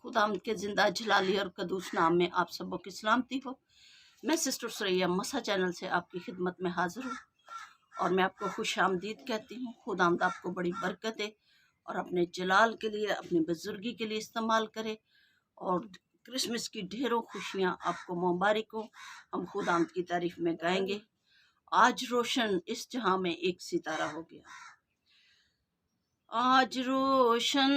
खुदावंद के जिंदा जलाली और कदूस नाम में आप सबों की सलामती हो। मैं सिस्टर सुरैया मसा चैनल से आपकी खिदमत में हाजिर हूँ और मैं आपको खुश आमदीद कहती हूँ। खुदावंद आपको बड़ी बरकत दे और अपने जलाल के लिए, अपनी बुजुर्गी के लिए इस्तेमाल करे और क्रिसमस की ढेरों खुशियाँ आपको मुबारक हो। हम खुदावंद की तारीफ में गाएंगे। आज रोशन इस जहां में एक सितारा हो गया, आज रोशन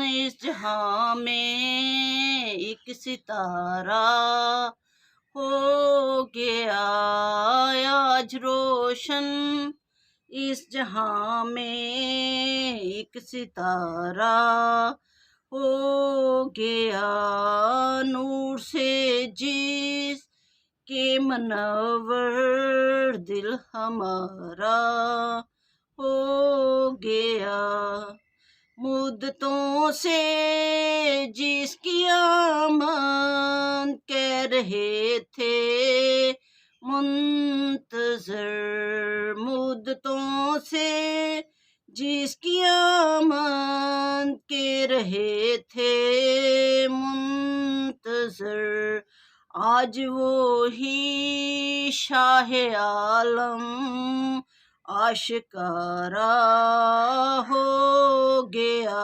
इस जहां में एक सितारा हो गया, आज रोशन इस जहां में एक सितारा हो गया, नूर से जिस के मनवर दिल हमारा हो गया, मुद्दतों से जिसकी आमद कह रहे थे मुंतजर, मुद्दतों से जिसकी आमद कह रहे थे मुंतजर, आज वो ही शाह आलम आशिकारा हो गया,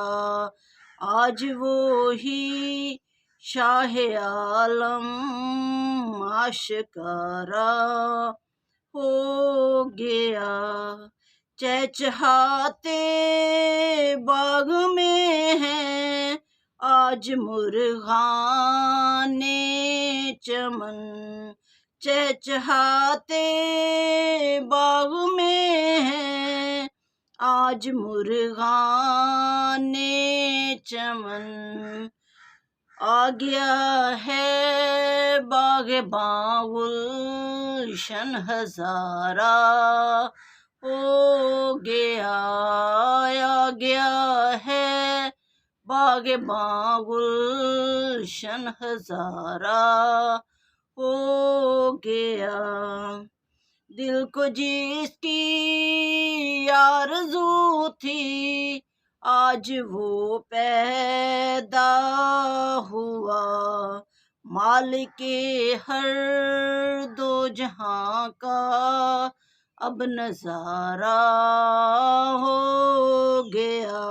आज वो ही शाह आलम आशिकारा हो गया, चहचहाते बाग में है आज मुर्गाने चमन, चहचहाते बाग में है आज मुर्गाने चमन, आ गया है बाग़बान गुलशन हजारा हो गया, आ गया है बाग़बान गुलशन हजारा हो गया, दिल को जिसकी आरज़ू थी आज वो पैदा हुआ, मालिके हर दो जहां का अब नजारा हो गया,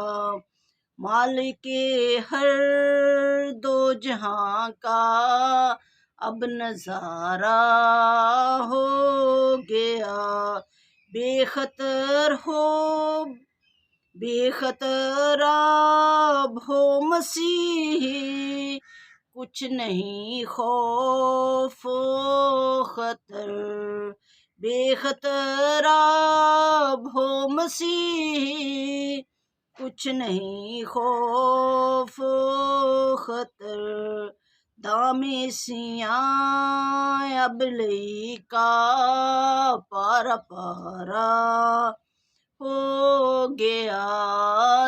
मालिके हर दो जहां का अब नजारा हो गया, बेखतर हो मसीही, कुछ नहीं खौफ खतर, बेखतर हो मसीही, कुछ नहीं खौफ खतर, दामे सियां अबलई का पारा पारा हो गया,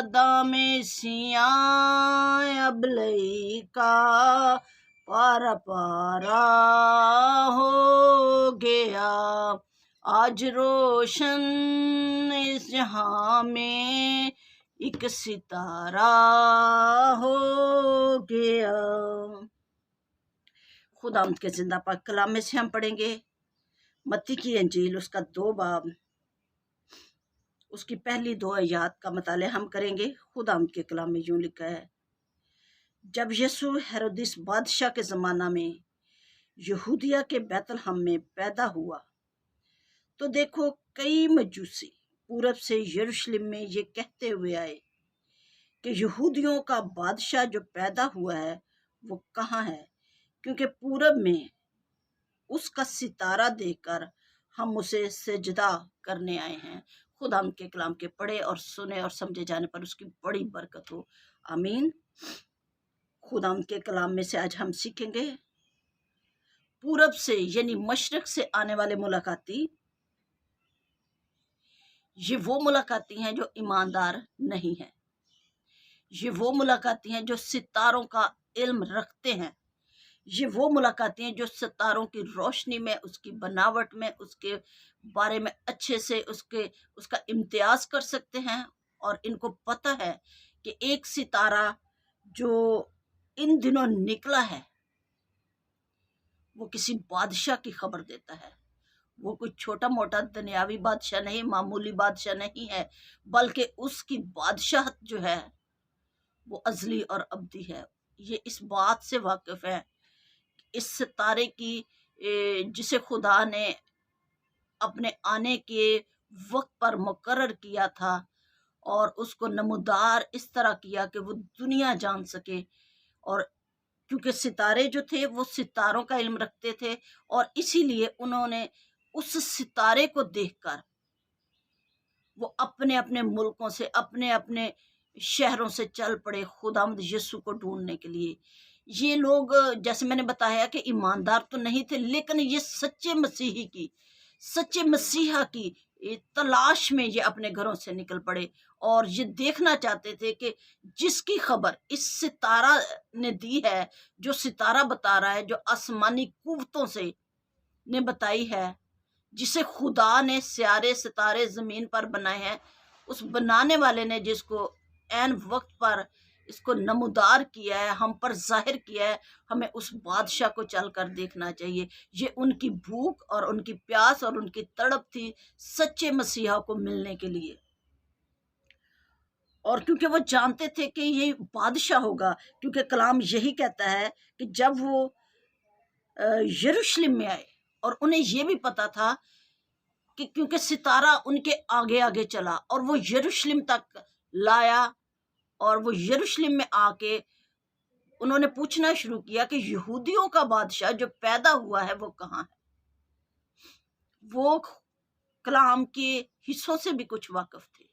दामे सियां अबलई का पारा पारा हो गया, आज रोशन इस जहां में एक सितारा हो गया। खुदावंद के जिंदा पाक कलाम में से हम पढ़ेंगे मत्ती की अंजील उसका 2 बाब उसकी पहली 2 आयत का मताले हम करेंगे। खुदावंद के कलाम में यूं लिखा है, जब यीशु हेरोदिस बादशाह के ज़माना में यहूदिया के बैतलहम में पैदा हुआ तो देखो कई मजूसी पूरब से यरूशलेम में ये कहते हुए आए कि यहूदियों का बादशाह जो पैदा हुआ है वो कहाँ है, क्योंकि पूरब में उसका सितारा देखकर हम उसे सजदा करने आए हैं। खुदावंद के कलाम के पढ़े और सुने और समझे जाने पर उसकी बड़ी बरकत हो, आमीन। खुदावंद के कलाम में से आज हम सीखेंगे पूरब से यानी मशरक से आने वाले मुलाकाती, ये वो मुलाकाती हैं जो ईमानदार नहीं हैं, ये वो मुलाकाती हैं जो सितारों का इल्म रखते हैं, ये वो मुलाकाती हैं जो सितारों की रोशनी में, उसकी बनावट में, उसके बारे में अच्छे से उसका इम्तियाज कर सकते हैं और इनको पता है कि एक सितारा जो इन दिनों निकला है वो किसी बादशाह की खबर देता है। वो कोई छोटा मोटा दुनियावी बादशाह नहीं, मामूली बादशाह नहीं है, बल्कि उसकी बादशाहत जो है वो अजली और अब्दी है। ये इस बात से वाकिफ है, इस सितारे की जिसे खुदा ने अपने आने के वक्त पर मुकर्रर किया था और उसको नमूदार इस तरह किया कि वो दुनिया जान सके। और क्योंकि सितारे जो थे वो सितारों का इल्म रखते थे, और इसीलिए उन्होंने उस सितारे को देखकर वो अपने अपने मुल्कों से, अपने अपने शहरों से चल पड़े खुदावंद यीशु को ढूंढने के लिए। ये लोग, जैसे मैंने बताया कि ईमानदार तो नहीं थे, लेकिन ये सच्चे मसीहा की तलाश में ये अपने घरों से निकल पड़े, और ये देखना चाहते थे कि जिसकी खबर इस सितारा ने दी है, जो सितारा बता रहा है, जो आसमानी कुव्वतों से ने बताई है, जिसे खुदा ने सियारे सितारे जमीन पर बनाए हैं, उस बनाने वाले ने जिसको ऐन वक्त पर इसको नमूदार किया है, हम पर जाहिर किया है, हमें उस बादशाह को चलकर देखना चाहिए। ये उनकी भूख और उनकी प्यास और उनकी तड़प थी सच्चे मसीहा को मिलने के लिए। और क्योंकि वो जानते थे कि ये बादशाह होगा, क्योंकि कलाम यही कहता है कि जब वो यरूशलेम में आए, और उन्हें ये भी पता था कि क्योंकि सितारा उनके आगे आगे चला और वो यरूशलेम तक लाया, और वो यरूशलेम में आके उन्होंने पूछना शुरू किया कि यहूदियों का बादशाह जो पैदा हुआ है वो कहाँ है। वो कलाम के हिस्सों से भी कुछ वाकिफ थे।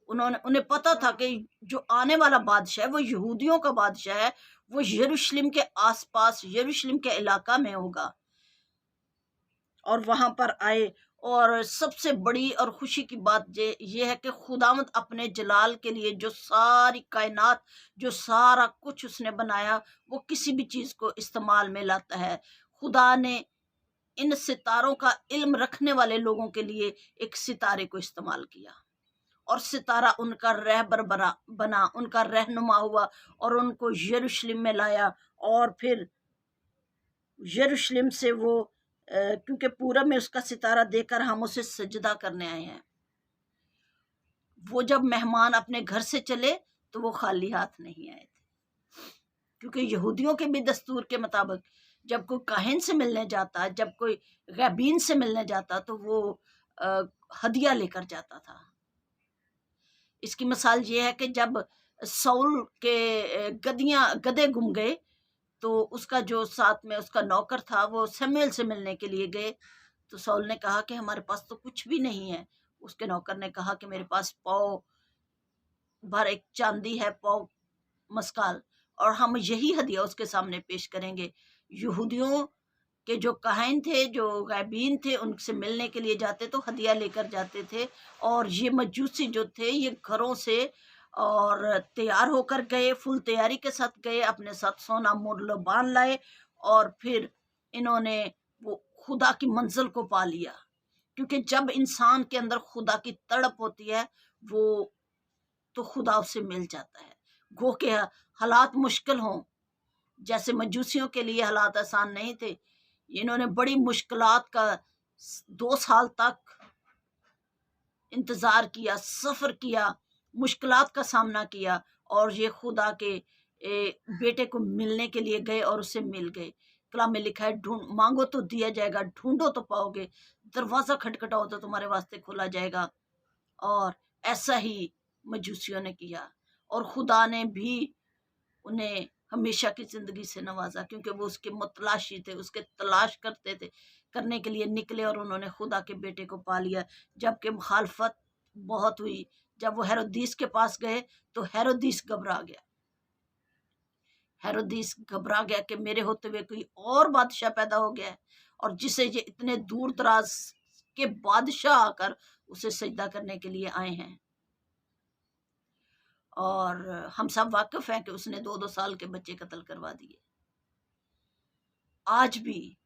उन्हें पता था कि जो आने वाला बादशाह है वो यहूदियों का बादशाह है, वो यरूशलेम के आसपास, यरूशलेम के इलाका में होगा। और वहां पर आए, और सबसे बड़ी और खुशी की बात ये है कि खुदावंद अपने जलाल के लिए जो सारी कायनात, जो सारा कुछ उसने बनाया, वो किसी भी चीज को इस्तेमाल में लाता है। खुदा ने इन सितारों का इल्म रखने वाले लोगों के लिए एक सितारे को इस्तेमाल किया, और सितारा उनका रहबर बना, उनका रहनुमा हुआ, और उनको यरूशलेम में लाया। और फिर यरूशलेम से वो क्योंकि पूरब में उसका सितारा देकर हम उसे सजदा करने आए हैं, वो जब मेहमान अपने घर से चले तो वो खाली हाथ नहीं आए थे, क्योंकि यहूदियों के भी दस्तूर के मुताबिक जब कोई काहिन से मिलने जाता, जब कोई गैबीन से मिलने जाता, तो वो हदिया लेकर जाता था। इसकी मिसाल ये है कि जब सौल के गधे गुम गए, तो उसका जो साथ में उसका नौकर था, वो शमूएल से मिलने के लिए गए, तो सौल ने कहा कि हमारे पास तो कुछ भी नहीं है। उसके नौकर ने कहा कि मेरे पास पाव भर एक चांदी है, पाव मस्काल, और हम यही हदिया उसके सामने पेश करेंगे। यहूदियों के जो काहिन थे, जो गैबीन थे, उनसे मिलने के लिए जाते तो हदिया लेकर जाते थे, और ये मजूसी जो थे ये घरों से और तैयार होकर गए, फुल तैयारी के साथ गए, अपने साथ सोना मोरलो बांध लाए, और फिर इन्होंने वो खुदा की मंजिल को पा लिया। क्योंकि जब इंसान के अंदर खुदा की तड़प होती है, वो तो खुदा उससे मिल जाता है। गो के हालात मुश्किल हों, जैसे मजूसियों के लिए हालात आसान नहीं थे, इन्होंने बड़ी मुश्किलात का 2 साल तक इंतजार किया, सफर किया, मुश्किलात का सामना किया, और ये खुदा के बेटे को मिलने के लिए गए और उससे मिल गए। कलाम में लिखा है, मांगो तो दिया जाएगा, ढूंढो तो पाओगे, दरवाजा खटखटाओ तो तुम्हारे वास्ते खोला जाएगा। और ऐसा ही मजूसियों ने किया, और खुदा ने भी उन्हें हमेशा की जिंदगी से नवाजा, क्योंकि वो उसके मुतलाशी थे, उसके तलाश करने के लिए निकले, और उन्होंने खुदा के बेटे को पा लिया। जबकि मुखालफत बहुत हुई, जब वो हेरोदीस के पास गए तो हेरोदीस घबरा गया कि मेरे होते हुए कोई और बादशाह पैदा हो गया है, और जिसे ये इतने दूर दराज के बादशाह आकर उसे सजदा करने के लिए आए हैं। और हम सब वाकिफ हैं कि उसने 2-2 साल के बच्चे कत्ल करवा दिए। आज भी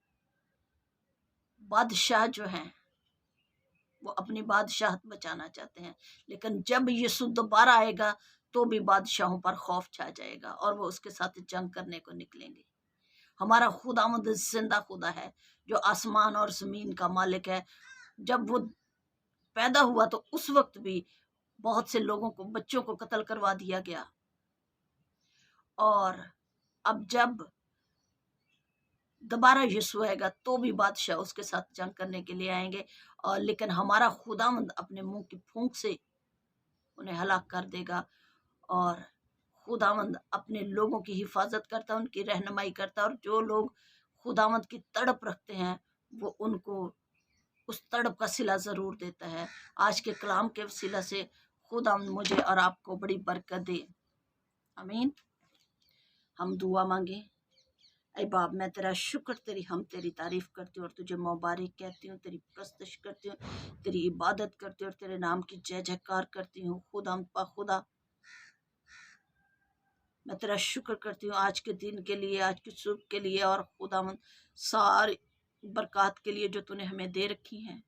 बादशाह जो हैं वो अपनी बादशाहत बचाना चाहते हैं, लेकिन जब यीशु दोबारा आएगा تو بھی بادشاہوں پر خوف چھا جائے گا اور وہ اس کے ساتھ جنگ کرنے کو نکلیں گے۔ ہمارا خداوند زندہ خدا ہے جو آسمان اور زمین کا مالک ہے۔ جب وہ پیدا ہوا تو اس وقت بھی بہت سے لوگوں کو، بچوں کو قتل کروا دیا گیا، اور اب جب دوبارہ یسوع آئے گا تو بھی بادشاہ اس کے ساتھ جنگ کرنے کے لیے آئیں گے، اور لیکن ہمارا خداوند اپنے منہ کی پھونک سے انہیں ہلاک کر دے گا، اور خداوند اپنے لوگوں کی حفاظت کرتا ہے، ان کی رہنمائی کرتا ہے، اور جو لوگ خداوند کی تڑپ رکھتے ہیں وہ ان کو اس تڑپ کا صلہ ضرور دیتا ہے۔ آج کے کلام کے وسیلہ سے خداوند مجھے اور آپ کو بڑی برکت دے، آمین۔ ہم دعا مانگیں۔ اے باپ، میں تیرا شکر، تیری تعریف کرتی ہوں اور تجھے مبارک کہتی ہوں، تیری پرستش کرتی ہوں، تیری عبادت کرتی ہوں اور تیرے نام کی جے جےکار کرتی ہوں۔ خدا میں تیرا شکر کرتی ہوں آج کے دن کے لیے، آج کی صبح کے لیے، اور خداوند ساری برکات کے لیے جو تو نے ہمیں دے رکھی ہیں۔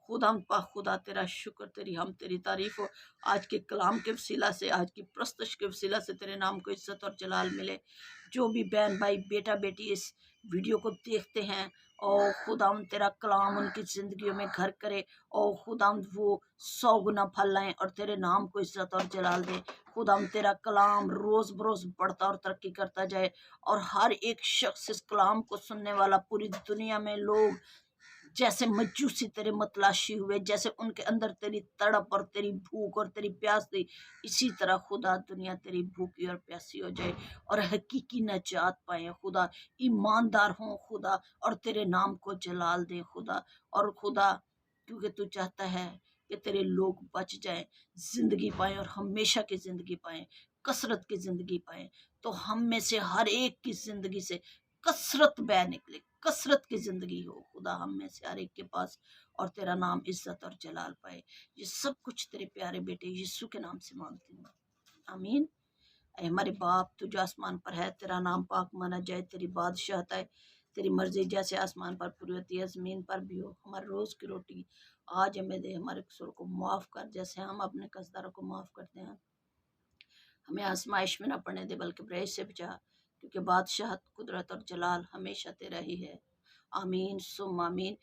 خدا تیرا شکر، تیری تعریف ہو آج کے کلام کے وسیلہ سے، آج کی پرستش کے وسیلہ سے تیرے نام کو عزت اور جلال ملے۔ جو بھی بہن بھائی، بیٹا بیٹی اس ویڈیو کو دیکھتے ہیں، اور خداوند تیرا کلام ان کی زندگیوں میں گھر کرے، اور خداوند وہ 100 گنا پھل لائیں اور تیرے نام کو عزت اور جلال دے۔ خداوند تیرا کلام روز بروز بڑھتا اور ترقی کرتا جائے، اور ہر ایک شخص اس کلام کو سننے والا، پوری دنیا میں لوگ جیسے مجوسی تیرے متلاشی ہوئے، جیسے ان کے اندر تیری تڑپ اور تیری بھوک اور تیری پیاس تھی، اسی طرح خدا دنیا تیری بھوکی اور پیاسی ہو جائے اور حقیقی نجات پائیں خدا، ایماندار ہوں خدا، اور تیرے نام کو جلال دیں خدا۔ اور خدا کیونکہ تو چاہتا ہے کہ تیرے لوگ بچ جائیں، زندگی پائیں، اور ہمیشہ کی زندگی پائیں، کثرت کی زندگی پائیں، تو ہم میں سے ہر ایک کی زندگی سے کثرت بہ نکلے، کثرت کی زندگی ہو خدا ہم میں سے ہر ایک کے پاس، اور تیرا نام عزت اور جلال پائے۔ یہ سب کچھ تیرے پیارے بیٹے یسوع کے نام سے مانگتی ہوں، آمین۔ اے ہمارے باپ، تو جو آسمان پر ہے، تیرا نام پاک مانا جائے، تیری بادشاہت ہے، تیری مرضی جیسے آسمان پر پوری ہوتی ہے زمین پر بھی ہو۔ ہمارے روز کی روٹی آج ہمیں دے، ہمارے قصور کو معاف کر جیسے ہم اپنے قصداروں کو معاف کرتے ہیں، ہمیں آزمائش میں نہ پڑنے دے بلکہ برائی سے بچا، کیونکہ بادشاہت، قدرت اور جلال ہمیشہ تیرا ہی ہے، آمین ثم آمین۔